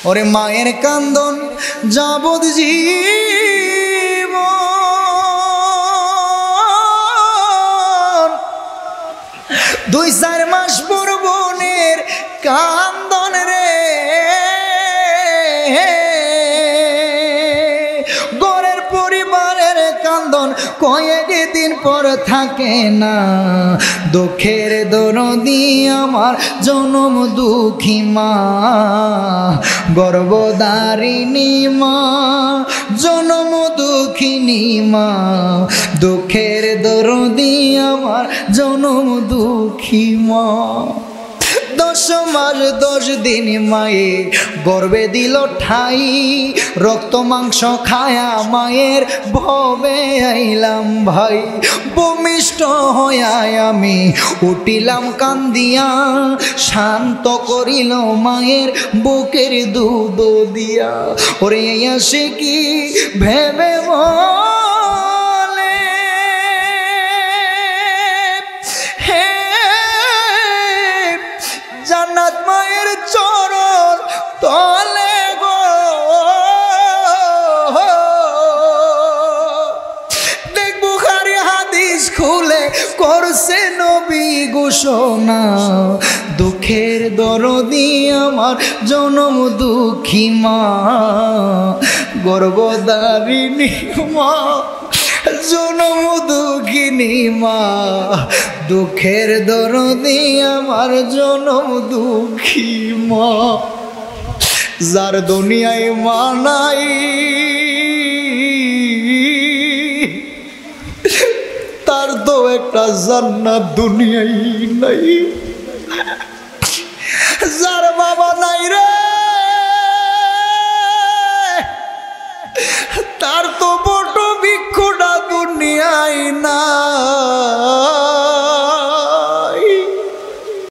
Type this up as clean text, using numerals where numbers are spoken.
ওরে মায়ের কান্দন যাবৎ জীবন, 2-4 মাস পর বোনের কান্দন রে, ঘরের পরিবারের কান্দন কয়েকদিন পর থাকে না। দুঃখের দরদি আমার জনম দুঃখী মা, গর্ভধারিণী মা, জনম দুঃখিনী মা, দুঃখের দরদি আমার জনম দুঃখী মা। 10 মাস 10 দিন মায়ে গর্বে দিল ঠাই, রক্ত মাংস খায়া মায়ের ভবে আইলাম ভাই। ভূমিষ্ঠ হইয়া আমি উঠিলাম কান্দিয়া, শান্ত করিল মায়ের বুকের দুধ দিয়া। ওরে আসে কি ভেবে জান্নাত মায়ের চরণ তলে গো, দেখ বুখারী হাদিস খুলে করছে নবী ঘোষণা। দুঃখের দরদি আমার জনম দুঃখী মা, গর্ভধারিণী মা, জনম দুঃখিনী মা, দুঃখের দরদি আমার জনম দুঃখী মা। যার দুনিয়ায় মা নাই তার তো একটা জান্নাত দুনিয়ায় নাই।